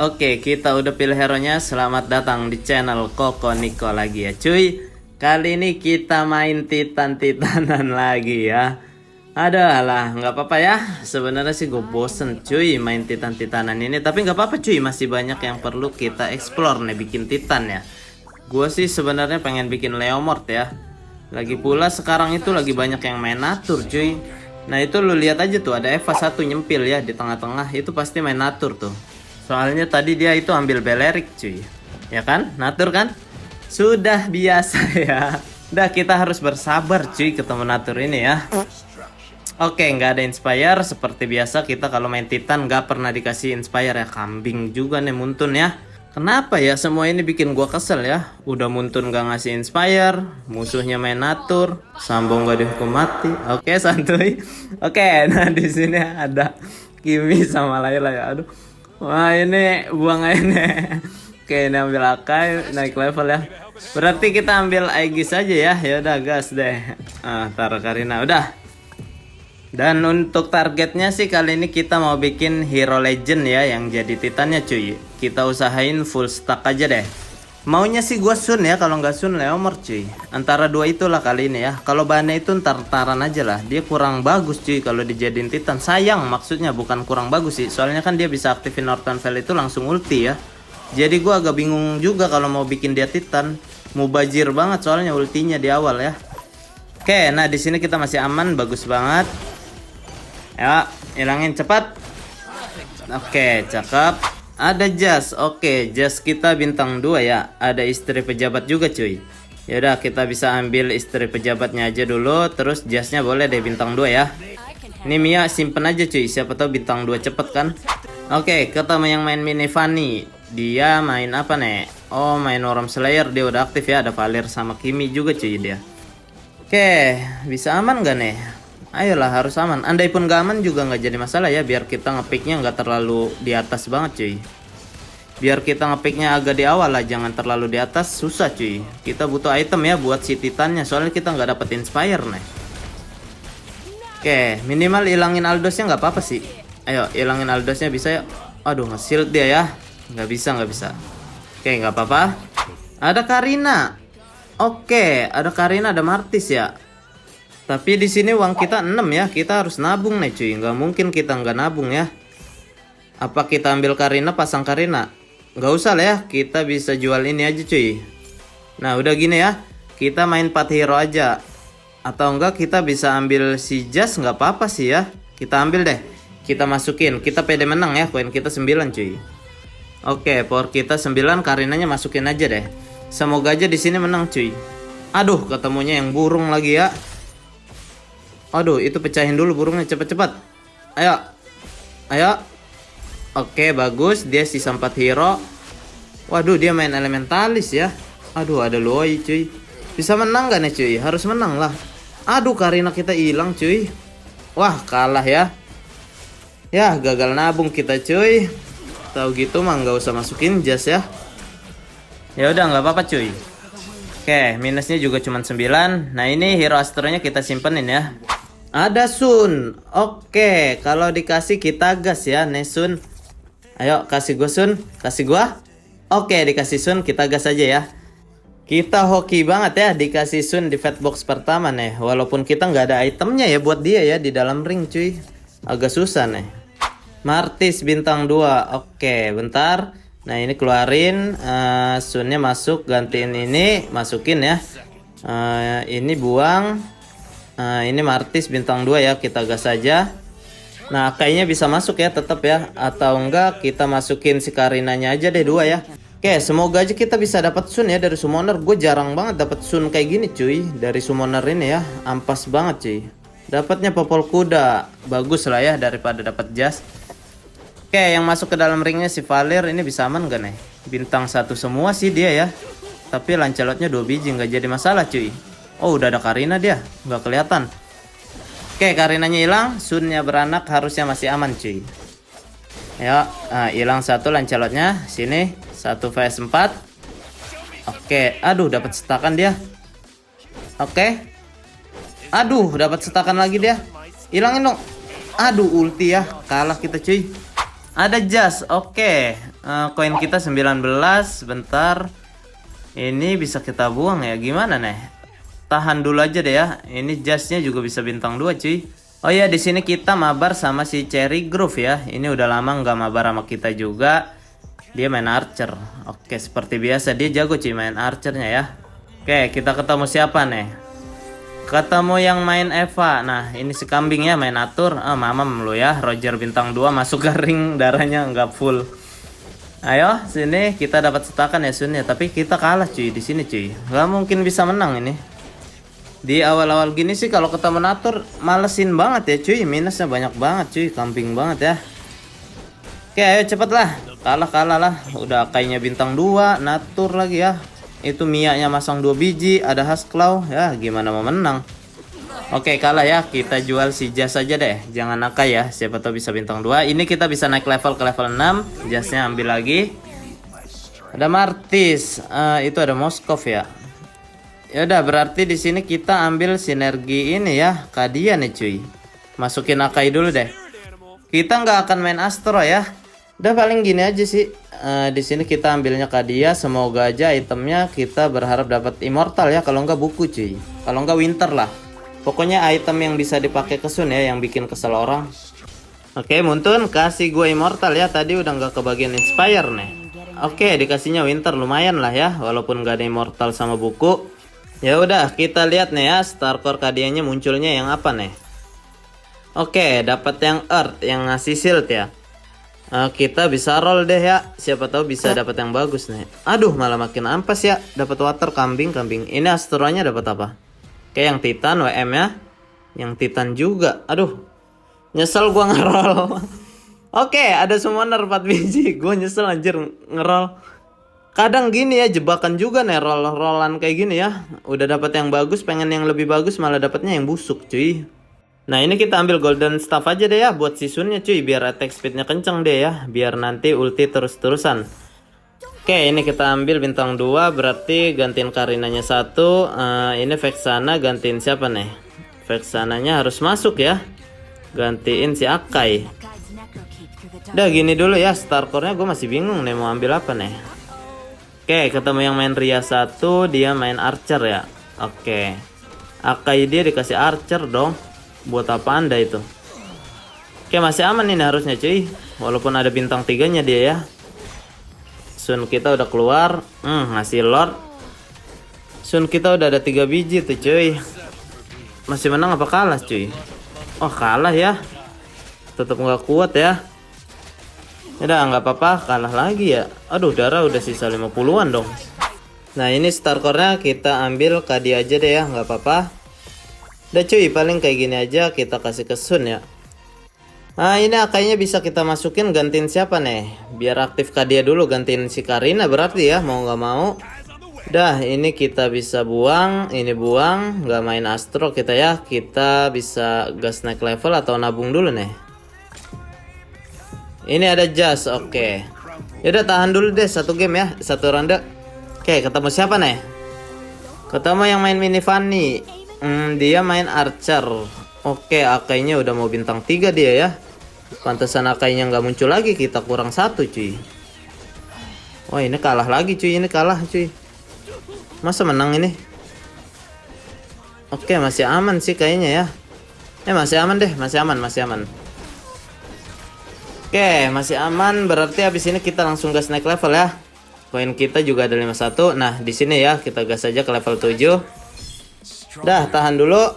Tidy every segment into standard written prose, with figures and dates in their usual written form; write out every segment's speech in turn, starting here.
Oke, kita udah pilih hero-nya. Selamat datang di channel Koko Niko lagi ya cuy. Kali ini kita main Titan-Titanan lagi ya. Ada lah, nggak apa-apa ya. Sebenarnya sih gue bosen cuy main Titan-Titanan ini. Tapi nggak apa-apa cuy, masih banyak yang perlu kita explore nih bikin Titan ya. Gue sih sebenarnya pengen bikin Leomord ya. Lagi pula sekarang itu lagi banyak yang main natur cuy. Nah itu lu lihat aja tuh, ada Eva 1 nyempil ya di tengah-tengah. Itu pasti main natur tuh. Soalnya tadi dia itu ambil Belerik cuy. Ya kan? Natur kan? Sudah biasa ya. Udah, kita harus bersabar cuy ketemu natur ini ya. Oke, nggak ada inspire. Seperti biasa kita kalau main Titan nggak pernah dikasih inspire ya. Kambing juga nih Muntun ya. Kenapa ya semua ini bikin gua kesel ya. Udah Muntun nggak ngasih inspire, musuhnya main natur, Sambong gak dihukum mati. Oke, santuy. Oke, nah di sini ada Kimi sama Layla ya. Aduh. Wah ini buang ini. Oke, ini ambil Akai naik level ya. Berarti kita ambil Aegis aja ya. Ya udah gas deh. Taruh Karina udah. Dan untuk targetnya sih kali ini kita mau bikin Hero Legend ya yang jadi Titannya cuy. Kita usahain full stack aja deh. Maunya sih gua Sun ya, kalau nggak Sun Leomord cuy. Antara dua itulah kali ini ya. Kalau bahannya itu ntar-ntaran aja lah. Dia kurang bagus cuy kalau dijadiin Titan. Sayang maksudnya, bukan kurang bagus sih. Soalnya kan dia bisa aktifin Northern Veil itu langsung ulti ya. Jadi gua agak bingung juga kalau mau bikin dia Titan. Mubazir banget soalnya ultinya di awal ya. Oke, nah di sini kita masih aman, bagus banget. Ya, hilangin cepat. Oke, cakep. Ada jas. Oke, jas kita bintang 2 ya. Ada istri pejabat juga cuy. Yaudah, kita bisa ambil istri pejabatnya aja dulu. Terus jasnya boleh deh bintang 2 ya. Ini Mia simpen aja cuy. Siapa tahu bintang 2 cepet kan. Oke, ketemu yang main mini Fanny. Dia main apa nih? Oh, main Worm Slayer. Dia udah aktif ya. Ada Valir sama Kimi juga cuy dia. Oke, bisa aman gak nih? Ayolah, harus aman. Andai pun gak aman juga nggak jadi masalah ya. Biar kita ngepicknya nggak terlalu di atas banget cuy. Biar kita ngepicknya agak di awal lah, jangan terlalu di atas. Susah cuy. Kita butuh item ya buat si Titannya. Soalnya kita nggak dapet inspire nih. Oke, minimal ilangin Aldosnya nggak apa-apa sih. Ayo, ilangin Aldosnya bisa ya. Aduh, nge-shield dia ya. Nggak bisa, nggak bisa. Oke, nggak apa-apa. Ada Karina. Oke, ada Karina, ada Martis ya. Tapi di sini uang kita 6 ya. Kita harus nabung nih cuy. Nggak mungkin kita nggak nabung ya. Apa kita ambil Karina, pasang Karina? Nggak usah lah ya. Kita bisa jual ini aja cuy. Nah udah gini ya. Kita main 4 hero aja. Atau enggak kita bisa ambil si Jas. Nggak apa-apa sih ya. Kita ambil deh. Kita masukin. Kita pede menang ya. Koin kita 9 cuy. Oke, power kita 9. Karinanya masukin aja deh. Semoga aja di sini menang cuy. Aduh, ketemunya yang burung lagi ya. Aduh, itu pecahin dulu burungnya, cepet-cepet. Ayo. Ayo. Oke, bagus. Dia sisa 4 hero. Waduh, dia main elementalis ya. Aduh, ada Loi cuy. Bisa menang gak nih cuy? Harus menang lah. Aduh, Karina kita hilang cuy. Wah, kalah ya. Ya, gagal nabung kita cuy. Tahu gitu mah nggak usah masukin jas ya. Ya udah, nggak apa-apa cuy. Oke, minusnya juga cuma 9. Nah, ini hero astronya kita simpenin ya. Ada Sun. Oke, kalau dikasih kita gas ya, Nesun. Ayo, kasih gue Sun. Kasih gua. Oke, dikasih Sun, kita gas aja ya. Kita hoki banget ya dikasih Sun di fatbox pertama nih. Walaupun kita nggak ada itemnya ya buat dia ya di dalam ring cuy. Agak susah nih. Martis bintang 2. Oke, bentar. Nah, ini keluarin. Sunnya masuk, gantiin ini. Masukin ya. Ini buang. Ini Martis bintang 2 ya, kita gas aja. Nah, kayaknya bisa masuk ya tetap ya. Atau enggak kita masukin si Karinanya aja deh 2 ya. Oke, semoga aja kita bisa dapat Sun ya dari summoner. Gue jarang banget dapat Sun kayak gini cuy. Dari summoner ini ya, ampas banget cuy. Dapatnya popol kuda. Bagus lah ya daripada dapat jas. Oke, yang masuk ke dalam ringnya si Valir. Ini bisa aman gak nih? Bintang 1 semua sih dia ya. Tapi Lancelotnya 2 biji, nggak jadi masalah cuy. Oh, udah ada Karina dia, nggak kelihatan. Oke, Karinanya hilang, Sunnya beranak, harusnya masih aman cuy. Ya, hilang 1 Lancelotnya. Sini 1 vs 4. Oke, aduh dapat setakan dia. Oke. Aduh, dapat setakan lagi dia. Hilangin dong. Aduh, ulti ya. Kalah kita cuy. Ada jas. Oke. Koin kita 19. Bentar. Ini bisa kita buang ya. Gimana nih? Tahan dulu aja deh ya. Ini jasnya juga bisa bintang 2 cuy. Oh ya, di sini kita mabar sama si Cherry Groove ya. Ini udah lama nggak mabar sama kita juga. Dia main archer. Oke, seperti biasa dia jago cuy main archernya ya. Oke, kita ketemu siapa nih? Ketemu yang main Eva. Nah, ini si kambing ya main atur. Mamam lu ya. Roger bintang 2 masuk ke ring, darahnya nggak full. Ayo, sini kita dapat setakan ya Sun ya. Tapi kita kalah cuy di sini cuy. Nggak mungkin bisa menang ini. Di awal-awal gini sih kalau ketemu Natur malesin banget ya cuy. Minusnya banyak banget cuy. Kambing banget ya. Oke, ayo cepet lah. Kalah lah. Udah kayaknya bintang 2. Natur lagi ya. Itu Mia-nya masang 2 biji, ada Hasklaw. Ya, gimana mau menang? Oke, kalah ya. Kita jual si Jas aja deh. Jangan Akai ya. Siapa tahu bisa bintang 2. Ini kita bisa naik level ke level 6. Jasnya ambil lagi. Ada Martis. Itu ada Moskov ya. Ya udah, berarti di sini kita ambil sinergi ini ya. Kadia nih cuy. Masukin Akai dulu deh. Kita nggak akan main Astro ya. Udah paling gini aja sih. Di sini kita ambilnya Kadia, semoga aja itemnya kita berharap dapat immortal ya, kalau enggak buku cuy, kalau enggak winter lah. Pokoknya item yang bisa dipakai ke Sun ya, yang bikin kesel orang. Oke, Muntun kasih gue immortal ya, tadi udah nggak kebagian inspire nih. Oke, dikasihnya winter lumayan lah ya, walaupun nggak ada immortal sama buku. Ya udah, kita lihat nih ya, star core Kadianya munculnya yang apa nih? Oke, dapat yang earth, yang ngasih shield ya. Kita bisa roll deh ya. Siapa tahu bisa dapat yang bagus nih. Aduh, malah makin ampas ya. Dapat water kambing. Ini astronya dapat apa? Kayak yang Titan WM ya. Yang Titan juga. Aduh. Nyesel gua ngerol. Oke, ada summoner 4 biji. Gua nyesel anjir ngerol. Kadang gini ya, jebakan juga nih roll-rollan kayak gini ya. Udah dapat yang bagus, pengen yang lebih bagus malah dapatnya yang busuk, cuy. Nah, ini kita ambil golden staff aja deh ya buat si Sunnya cuy, biar attack speednya kenceng deh ya, biar nanti ulti terus-terusan. Oke, ini kita ambil bintang 2, berarti gantiin Karinanya 1. Ini Vexana gantiin siapa nih? Vexananya harus masuk ya. Gantiin si Akai. Udah gini dulu ya, star core-nya gue masih bingung nih mau ambil apa nih. Oke, ketemu yang main Ria 1, dia main Archer ya. Oke. Akai dia dikasih Archer dong. Buat apa anda itu? Oke, masih aman ini harusnya cuy. Walaupun ada bintang 3-nya dia ya. Sun kita udah keluar. Ngasih Lord. Sun kita udah ada 3 biji tuh cuy. Masih menang apa kalah cuy? Oh, kalah ya. Tetap nggak kuat ya. Udah nggak apa-apa, kalah lagi ya. Aduh, darah udah sisa 50-an dong. Nah, ini star core-nya kita ambil Kadi aja deh ya, nggak apa-apa. Udah cuy, paling kayak gini aja kita kasih ke Sun ya. Nah, ini Akainya bisa kita masukin gantiin siapa nih? Biar aktif Kadia dulu, gantiin si Karina berarti ya, mau nggak mau. Dah, ini kita bisa buang, ini buang, nggak main Astro kita ya. Kita bisa gas naik level atau nabung dulu nih. Ini ada Jas, oke. Yaudah tahan dulu deh 1 game ya, 1 ronde. Oke, ketemu siapa nih? Ketemu yang main Mini Fanny. Dia main Archer. Oke, Akainya udah mau bintang 3 dia ya. Pantesan Akainya nggak muncul lagi, kita kurang 1 cuy. Wah, ini kalah lagi cuy, ini kalah cuy. Masa menang ini? Oke, masih aman sih kayaknya ya. Masih aman deh, masih aman. Oke, masih aman, berarti habis ini kita langsung gas naik level ya. Koin kita juga ada 51. Nah, di sini ya kita gas aja ke level 7. Dah, tahan dulu.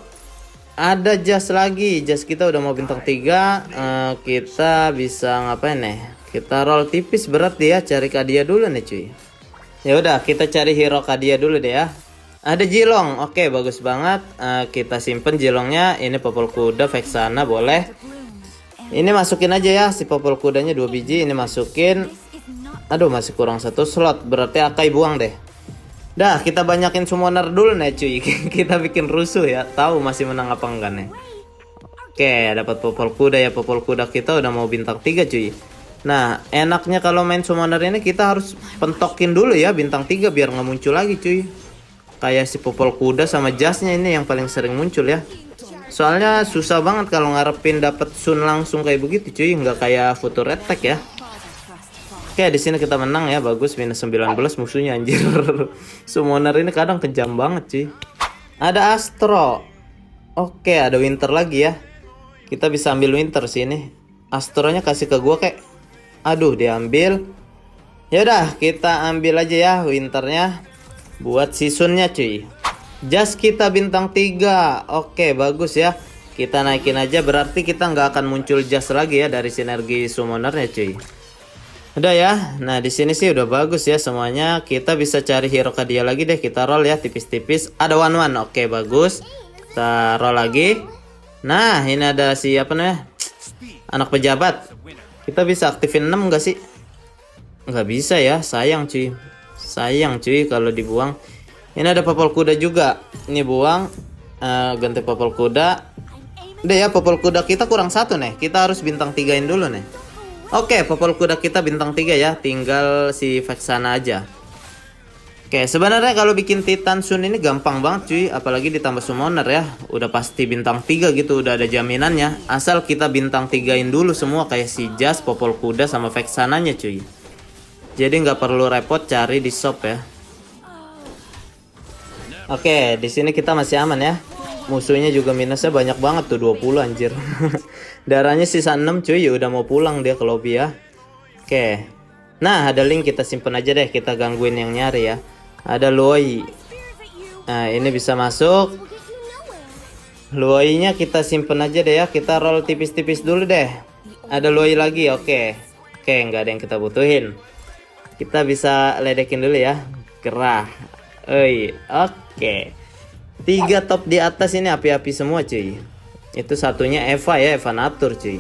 Ada Jas lagi. Jas kita udah mau bintang 3. Kita bisa ngapain nih? Kita roll tipis berarti ya, cari Kadia dulu nih cuy. Ya udah, kita cari hero Kadia dulu deh ya. Ada Jilong. Oke, bagus banget. Kita simpen Jilongnya. Ini popol kuda Vexana boleh. Ini masukin aja ya, si popol kudanya 2 biji. Ini masukin. Aduh, masih kurang 1 slot. Berarti Akai buang deh. Dah, kita banyakin summoner dulu nih cuy. Kita bikin rusuh ya. Tahu masih menang apa enggak nih. Oke, dapat popol kuda ya. Popol kuda kita udah mau bintang 3 cuy. Nah, enaknya kalau main summoner ini kita harus pentokin dulu ya bintang 3 biar nggak muncul lagi cuy. Kayak si popol kuda sama jasnya ini yang paling sering muncul ya. Soalnya susah banget kalau ngarepin dapat Sun langsung kayak begitu cuy, nggak kayak Future Attack ya. Oke, di sini kita menang ya, bagus minus 19 musuhnya anjir. Summoner ini kadang kejam banget cuy. Ada Astro. Oke, ada Winter lagi ya. Kita bisa ambil Winter sini. Astronya kasih ke gua kek. Aduh, diambil. Ya udah, kita ambil aja ya Winternya buat seasonnya cuy. Just kita bintang 3. Oke, bagus ya. Kita naikin aja, berarti kita nggak akan muncul just lagi ya dari sinergi summonernya cuy. Udah ya. Nah, di sini sih udah bagus ya semuanya. Kita bisa cari hero ke dia lagi deh. Kita roll ya tipis-tipis. Ada one. Oke, bagus. Kita roll lagi. Nah, ini ada si apa namanya? Anak pejabat. Kita bisa aktifin 6 gak sih? Nggak bisa ya, sayang cuy. Sayang cuy kalau dibuang. Ini ada popol kuda juga. Ini buang. Ganti popol kuda. Udah ya, popol kuda kita kurang 1 nih. Kita harus bintang 3-in dulu nih. Oke, popol kuda kita bintang 3 ya. Tinggal si Vexana aja. Oke, sebenarnya kalau bikin Titan Sun ini gampang banget cuy. Apalagi ditambah summoner ya. Udah pasti bintang 3 gitu. Udah ada jaminannya. Asal kita bintang 3-in dulu semua. Kayak si Jas, popol kuda sama Vexananya cuy. Jadi nggak perlu repot cari di shop ya. Oke, di sini kita masih aman ya. Musuhnya juga minusnya banyak banget tuh, 20 anjir. Darahnya sisa 6 cuy, udah mau pulang dia ke lobby ya. Oke. Nah, ada link, kita simpen aja deh, kita gangguin yang nyari ya. Ada Luoi. Nah, ini bisa masuk. Luoi-nya kita simpen aja deh ya. Kita roll tipis-tipis dulu deh. Ada Luoi lagi, oke. Oke, nggak ada yang kita butuhin. Kita bisa ledekin dulu ya. Gerah. Oke. 3 top di atas ini api-api semua cuy. Itu satunya Eva ya, Eva Natur cuy.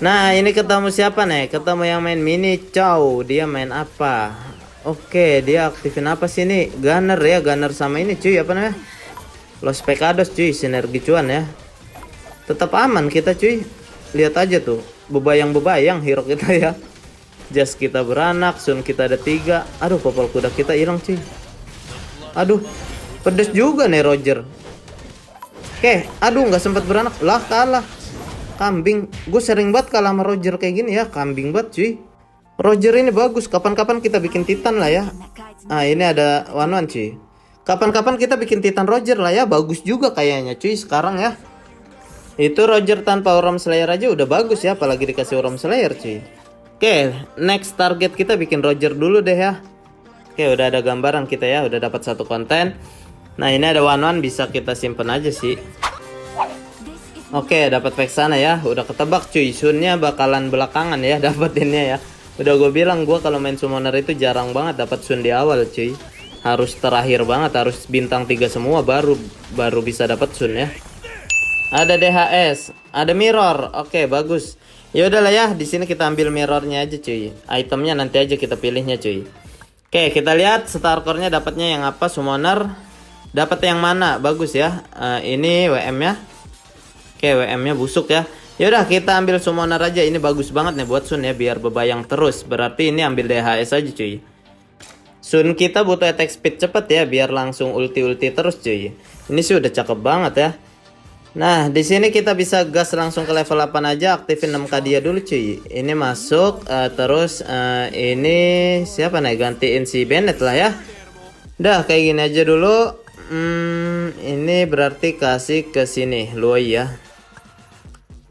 Nah, ini ketemu siapa nih? Ketemu yang main mini cow. Dia main apa? Oke, dia aktifin apa sih ini? Gunner ya, Gunner sama ini cuy, apa namanya? Los Pecados cuy, sinergi cuan ya. Tetap aman kita cuy. Lihat aja tuh, bebayang-bebayang hero kita ya. Just kita beranak, Sun kita ada 3. Aduh, popol kuda kita hilang cuy. Aduh, pedes juga nih Roger. Oke, aduh nggak sempat beranak. Lah kalah. Kambing. Gue sering banget kalah sama Roger kayak gini ya. Kambing banget cuy. Roger ini bagus. Kapan-kapan kita bikin Titan lah ya. Ah, ini ada one cuy. Kapan-kapan kita bikin Titan Roger lah ya. Bagus juga kayaknya cuy sekarang ya. Itu Roger tanpa Uram Slayer aja udah bagus ya. Apalagi dikasih Uram Slayer cuy. Oke, next target kita bikin Roger dulu deh ya. Oke, udah ada gambaran kita ya, udah dapat 1 konten. Nah, ini ada one bisa kita simpen aja sih. Oke, dapat Vexana ya, udah ketebak cuy. Sunnya bakalan belakangan ya dapetinnya ya. Udah gue bilang, gue kalau main summoner itu jarang banget dapat Sun di awal cuy. Harus terakhir banget, harus bintang 3 semua baru bisa dapat Sun ya. Ada DHS, ada mirror. Oke, bagus. Ya udahlah ya, di sini kita ambil mirrornya aja cuy. Itemnya nanti aja kita pilihnya cuy. Oke, kita lihat starcore-nya dapatnya yang apa, summoner. Dapat yang mana? Bagus ya. Ini WM ya. Oke, WM-nya busuk ya. Ya udah, kita ambil summoner aja. Ini bagus banget nih buat Sun ya, biar bebayang terus. Berarti ini ambil DHS aja cuy. Sun kita butuh attack speed cepet ya, biar langsung ulti-ulti terus cuy. Ini sih udah cakep banget ya. Nah, di sini kita bisa gas langsung ke level 8 aja, aktifin 6k dia dulu cuy. Ini masuk, terus ini siapa nih? Gantiin si Bennett lah ya. Udah kayak gini aja dulu. Ini berarti kasih ke sini, Luoi ya.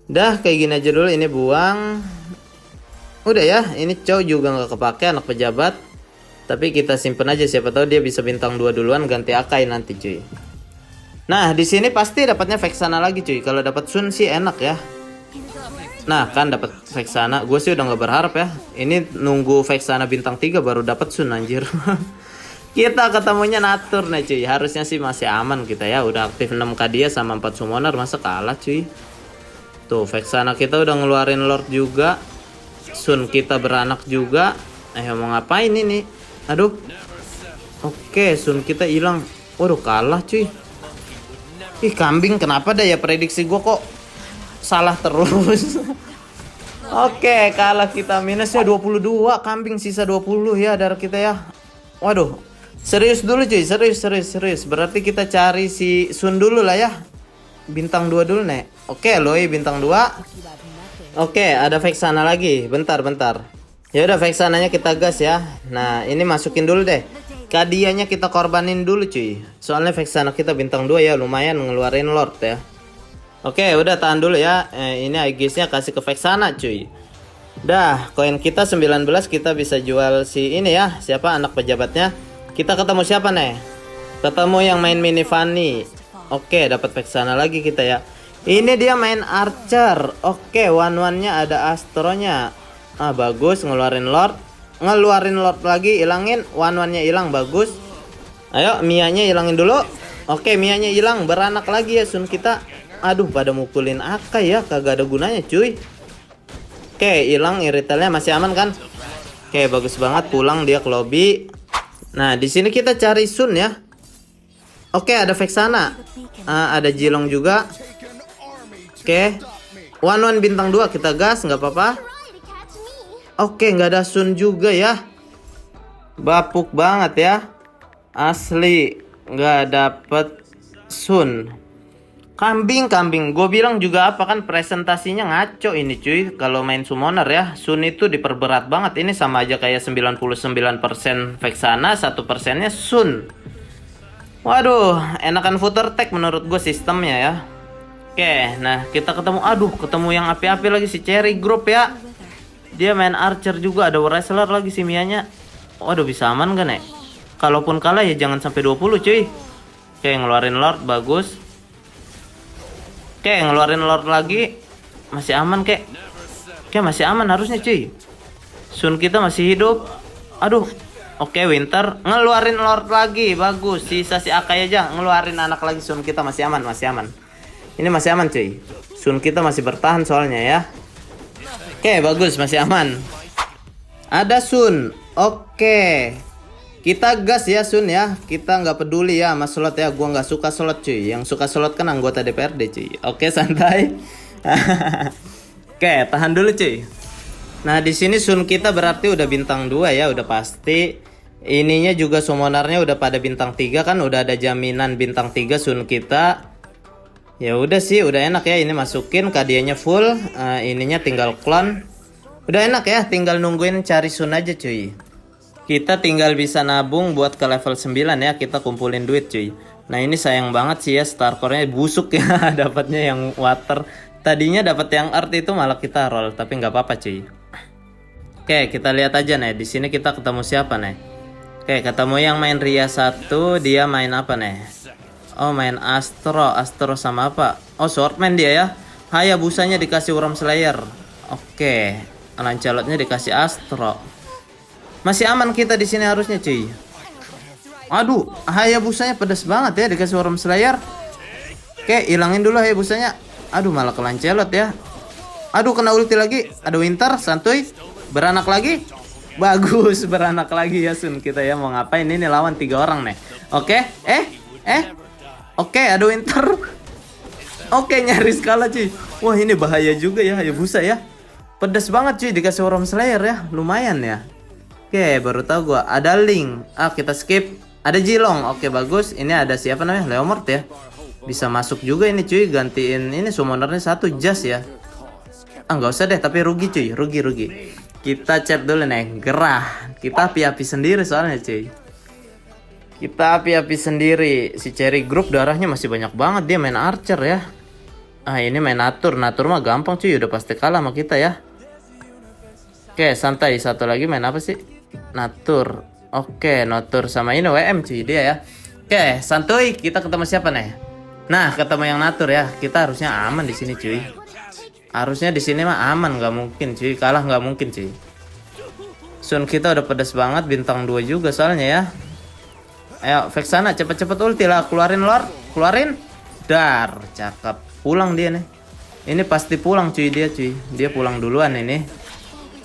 Udah kayak gini aja dulu, ini buang. Udah ya, ini Chow juga nggak kepake, anak pejabat. Tapi kita simpen aja, siapa tahu dia bisa bintang 2 duluan, ganti Akai nanti cuy. Nah, di sini pasti dapatnya Vexana lagi cuy. Kalau dapat Sun sih enak ya. Nah, kan dapat Vexana. Gue sih udah nggak berharap ya. Ini nunggu Vexana bintang 3 baru dapat Sun anjir. Kita ketemunya Natur nih cuy. Harusnya sih masih aman kita ya. Udah aktif 6k dia sama 4 summoner, masa kalah cuy. Tuh, Vexana kita udah ngeluarin Lord juga. Sun kita beranak juga. Mau ngapain ini? Aduh. Oke, Sun kita hilang. Waduh, kalah cuy. Ih, kambing, kenapa dah ya prediksi gue kok salah terus. Oke, kalah kita, minusnya 22. Kambing sisa 20 ya darah kita ya. Waduh, serius dulu cuy, serius. Berarti kita cari si Sun dulu lah ya. bintang 2 dulu nih. Oke, Loi bintang 2. Oke, ada Vexana lagi. Bentar. Ya udah, Vexananya kita gas ya. Nah, ini masukin dulu deh. Kadianya kita korbanin dulu cuy. Soalnya Vexana kita bintang 2 ya, lumayan ngeluarin Lord ya. Oke, udah tahan dulu ya. Ini Aegisnya kasih ke Vexana cuy. Dah, koin kita 19, kita bisa jual si ini ya. Siapa anak pejabatnya? Kita ketemu siapa nih? Ketemu yang main mini Fanny. Oke, dapat Vexana lagi kita ya. Ini dia main Archer. Oke, one-one-nya ada Astronya. Ah, bagus, ngeluarin Lord lagi, ilangin. One-one-nya hilang, bagus. Ayo, Mianya ilangin dulu. Oke, Mianya hilang, beranak lagi ya Sun kita. Aduh, pada mukulin Akai ya, kagak ada gunanya cuy. Oke, hilang iritalnya, masih aman kan? Oke, bagus banget, pulang dia ke lobby. Nah, di sini kita cari Sun ya. Oke, ada Vexana. Ada Jilong juga. Oke. One bintang 2 kita gas, nggak apa-apa. Oke, nggak ada Sun juga ya. Bapuk banget ya. Asli nggak dapet Sun. Kambing. Gue bilang juga apa kan, presentasinya ngaco ini cuy. Kalau main summoner ya, Sun itu diperberat banget. Ini sama aja kayak 99% Vexana, 1%-nya Sun. Waduh, enakan Future Tech menurut gue sistemnya ya. Oke, nah kita ketemu. Aduh, ketemu yang api-api lagi, si Cherry Group ya. Dia main Archer juga, ada Wrestler lagi si Mianya. Waduh, bisa aman kan ya? Kalaupun kalah ya jangan sampai 20 cuy. Oke, ngeluarin Lord, bagus. Oke, ngeluarin Lord lagi. Masih aman kek. Oke, masih aman harusnya cuy. Sun kita masih hidup. Aduh. Oke, Winter ngeluarin Lord lagi, bagus. Sisa si Akai aja, ngeluarin anak lagi. Sun kita masih aman. Ini masih aman cuy. Sun kita masih bertahan soalnya ya. Oke, bagus, masih aman. Ada Sun. Oke, kita gas ya Sun ya. Kita nggak peduli ya sama slot ya. Gua nggak suka slot cuy. Yang suka slot kan anggota DPRD cuy. Oke, santai. Oke, tahan dulu cuy. Nah, di sini Sun kita berarti udah bintang 2 ya, udah pasti. Ininya juga summonernya udah pada bintang 3 kan, udah ada jaminan bintang 3 Sun kita. Ya udah sih, udah enak ya, ini masukin kadianya full, ininya tinggal clone. Udah enak ya, tinggal nungguin cari Sun aja cuy. Kita tinggal bisa nabung buat ke level 9 ya, kita kumpulin duit cuy. Nah, ini sayang banget sih ya, star core-nya busuk ya, dapatnya yang water. Tadinya dapat yang earth itu malah kita roll, tapi nggak apa-apa cuy. Oke, kita lihat aja nih, di sini kita ketemu siapa nih? Oke, ketemu yang main Ria 1, dia main apa nih? Oh, main Astro sama apa? Oh, Swordman dia ya. Hayabusanya dikasih Worm Slayer. Oke, Lancelotnya dikasih Astro. Masih aman kita di sini harusnya, cuy. Aduh, Hayabusanya pedas banget ya dikasih Worm Slayer. Oke, hilangin dulu Hayabusanya. Aduh, malah ke Lancelot ya. Aduh, kena ulti lagi. Ada Winter, santuy. Beranak lagi. Bagus, beranak lagi ya Sun kita ya. Mau ngapain ini, lawan 3 orang nih. Oke, Oke, ada Winter. Oke, nyaris kalah cuy. Wah, ini bahaya juga ya Hayabusa ya. Pedas banget cuy dikasih Worm Slayer ya. Lumayan ya. Oke, baru tahu gua. Ada Link. Kita skip. Ada Jilong. Oke, bagus. Ini ada siapa namanya? Leomord ya. Bisa masuk juga ini cuy, gantiin ini summonernya 1 jas ya. Nggak usah deh, tapi rugi cuy, rugi. Kita chat dulu nih, gerah. Kita api-api sendiri soalnya cuy. Kita api-api sendiri. Si Cherry Group darahnya masih banyak banget, dia main Archer ya. Ini main Natur mah gampang cuy, udah pasti kalah sama kita ya. Oke, santai. Satu lagi main apa sih? Natur. Oke, Natur sama ini WM cuy dia ya. Oke, santuy, kita ketemu siapa nih? Nah, ketemu yang Natur ya. Kita harusnya aman di sini cuy. Harusnya di sini mah aman, nggak mungkin cuy, kalah nggak mungkin cuy. Sun kita udah pedas banget, bintang 2 juga soalnya ya. Ayo Vexana cepet-cepet ulti lah, keluarin Lord, keluarin. Dar, cakep. Pulang dia nih. Ini pasti pulang cuy dia cuy. Dia pulang duluan ini.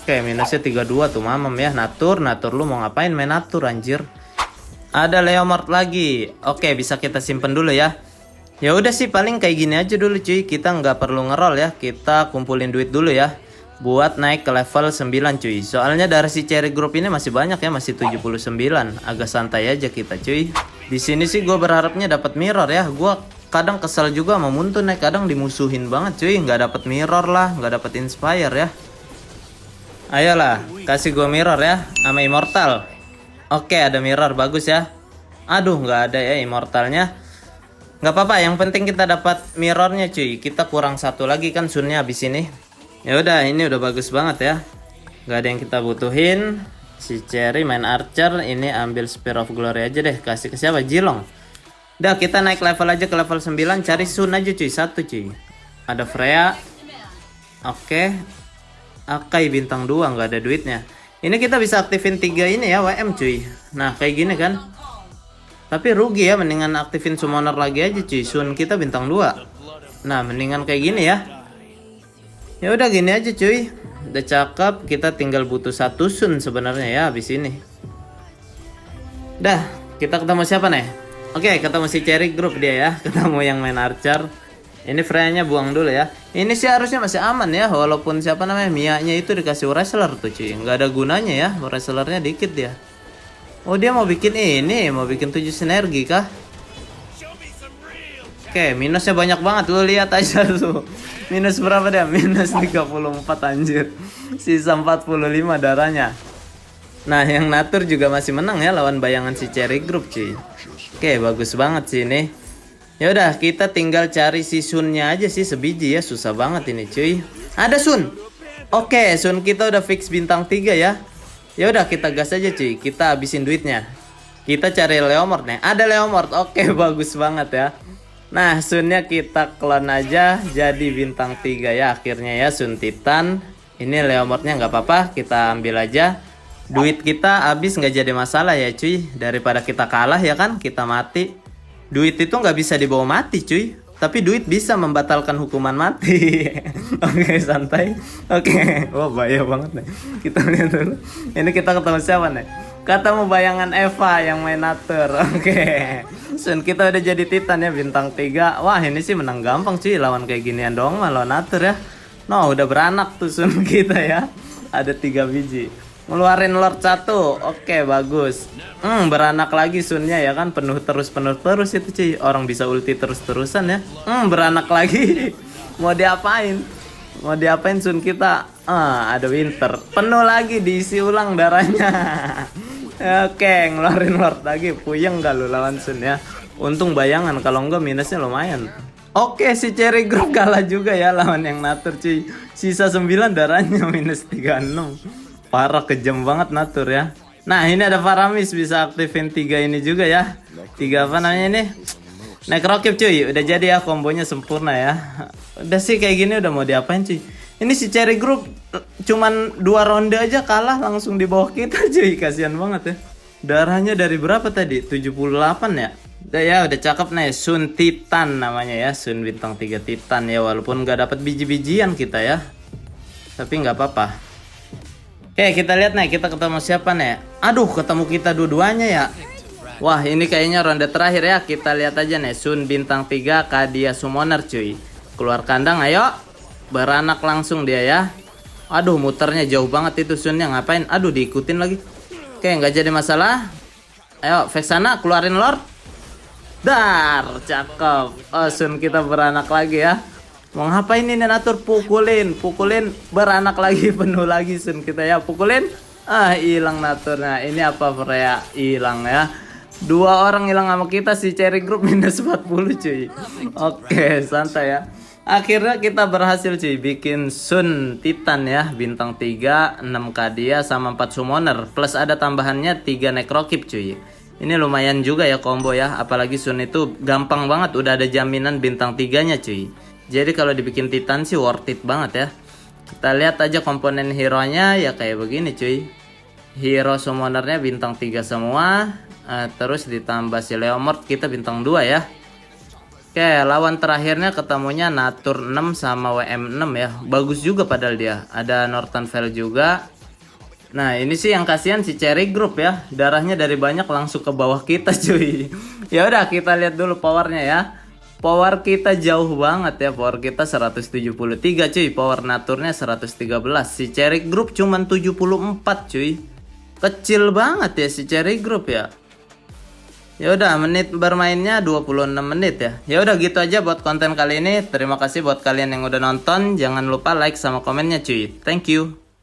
Oke, minusnya 32 tuh mamam ya. Natur lu mau ngapain main Natur anjir. Ada Leomord lagi. Oke, bisa kita simpen dulu ya. Ya udah sih, paling kayak gini aja dulu cuy. Kita nggak perlu ngerol ya. Kita kumpulin duit dulu ya buat naik ke level 9 cuy. Soalnya dari si Cherry Group ini masih banyak ya, masih 79. Agak santai aja kita cuy. Di sini sih gue berharapnya dapat mirror ya. Gue kadang kesel juga sama Muntun ya, kadang dimusuhin banget cuy, nggak dapet mirror lah, nggak dapet inspire ya. Ayolah, kasih gua mirror ya, sama immortal. Oke, ada mirror, bagus ya. Aduh, nggak ada ya immortalnya. Nggak apa-apa, yang penting kita dapat mirrornya cuy. Kita kurang satu lagi kan sunnya habis ini. Ya udah, ini udah bagus banget ya. Nggak ada yang kita butuhin. Si Cherry main archer, ini ambil Spear of Glory aja deh. Kasih ke siapa? Jilong. Udah, kita naik level aja ke level 9, cari sun aja cuy, satu cuy. Ada Freya. Oke. Akai bintang 2, nggak ada duitnya. Ini kita bisa aktifin 3 ini ya WM cuy. Nah kayak gini kan. Tapi rugi ya, mendingan aktifin summoner lagi aja cuy. Sun kita bintang 2. Nah mendingan kayak gini ya. Ya udah gini aja cuy. Udah cakep, kita tinggal butuh satu sun sebenarnya ya habis ini. Dah, kita ketemu siapa nih? Oke, ketemu si Cherry Group dia ya. Ketemu yang main archer. Ini Freya-nya buang dulu ya. Ini sih harusnya masih aman ya. Walaupun siapa namanya Mia-nya itu dikasih wrestler tuh cuy. Nggak ada gunanya ya. Wrestlernya dikit dia. Oh dia mau bikin ini. Mau bikin 7 sinergi kah? Oke, minusnya banyak banget. Lu lihat aja tuh. Minus berapa dia? Minus 34 anjir. Sisa 45 darahnya. Nah yang Natur juga masih menang ya. Lawan bayangan si Cherry Group cuy. Oke, bagus banget sih ini. Ya udah, kita tinggal cari si Sunnya aja sih sebiji ya, susah banget ini cuy. Ada Sun. Oke, Sun kita udah fix bintang 3 ya. Ya udah kita gas aja cuy, kita habisin duitnya. Kita cari Leomord nih. Ada Leomord. Oke, bagus banget ya. Nah, Sunnya kita clone aja jadi bintang 3 ya akhirnya ya, Sun Titan. Ini Leomordnya nggak apa-apa, kita ambil aja. Duit kita habis nggak jadi masalah ya cuy. Daripada kita kalah ya kan, kita mati. Duit itu nggak bisa dibawa mati cuy. Tapi duit bisa membatalkan hukuman mati. Oke, santai. Oke. Wah bahaya banget nih. Kita lihat dulu. Ini kita ketemu siapa nih? Ketemu bayangan Eva yang main Natur. Oke. Sun kita udah jadi Titan ya bintang 3. Wah ini sih menang gampang cuy. Lawan kayak ginian doang mah lawan Natur ya. No udah beranak tuh Sun kita ya. Ada 3 biji. Ngeluarin Lord 1. Oke bagus. Beranak lagi Sunnya ya kan. Penuh terus itu cuy. Orang bisa ulti terus-terusan ya. Beranak lagi. Mau diapain? Mau diapain Sun kita? Ada Winter. Penuh lagi, diisi ulang darahnya. Oke, ngeluarin Lord lagi. Puyeng gak lu lawan Sun ya. Untung bayangan, kalau enggak minusnya lumayan. Oke, si Cherry Group kalah juga ya lawan yang Natur cuy. Sisa 9 darahnya minus 36. Parah, kejam banget Natur ya. Nah ini ada Faramis, bisa aktifin 3 ini juga ya. 3 apa namanya ini? Necrokip cuy, udah jadi ya, kombonya sempurna ya. Udah sih kayak gini udah mau diapain cuy. Ini si Cherry Group cuman 2 ronde aja kalah langsung di bawah kita cuy. Kasihan banget ya. Darahnya dari berapa tadi? 78 ya. Udah ya, udah cakep nih. Sun Titan namanya ya. Sun bintang 3 Titan ya. Walaupun gak dapat biji-bijian kita ya. Tapi nggak apa-apa. Oke, kita lihat nih, kita ketemu siapa nih? Aduh, ketemu kita dua-duanya ya. Wah, ini kayaknya ronde terakhir ya. Kita lihat aja nih, Sun bintang 3 Kadia Summoner cuy. Keluar kandang, ayo. Beranak langsung dia ya. Aduh, muternya jauh banget itu Sunnya, ngapain? Aduh, diikutin lagi. Oke, nggak jadi masalah. Ayo, Vexana keluarin Lord. Dar, cakep. Oh, Sun kita beranak lagi ya. Mau ngapain ini Natur? Pukulin beranak lagi, penuh lagi Sun kita ya. Pukulin. Hilang Naturnya. Ini apa Freya? Hilang ya. 2 orang hilang sama kita, si Cherry Group minus 40 cuy. Oke, santai ya. Akhirnya kita berhasil cuy bikin Sun Titan ya, bintang 3, 6 Kadia sama 4 Summoner, plus ada tambahannya 3 Necrokip cuy. Ini lumayan juga ya combo ya, apalagi Sun itu gampang banget, udah ada jaminan bintang 3-nya cuy. Jadi kalau dibikin Titan sih worth it banget ya. Kita lihat aja komponen hero-nya ya kayak begini cuy. Hero summonernya bintang 3 semua. Terus ditambah si Leomord kita bintang 2 ya. Oke, lawan terakhirnya ketemunya Natur 6 sama WM 6 ya. Bagus juga padahal dia. Ada Northern Vale juga. Nah ini sih yang kasihan si Cherry Group ya. Darahnya dari banyak langsung ke bawah kita cuy. Ya udah kita lihat dulu powernya ya. Power kita jauh banget ya. Power kita 173 cuy. Power Naturnya 113. Si Cherry Group cuman 74 cuy. Kecil banget ya si Cherry Group ya. Ya udah, menit bermainnya 26 menit ya. Ya udah gitu aja buat konten kali ini. Terima kasih buat kalian yang udah nonton. Jangan lupa like sama komennya cuy. Thank you.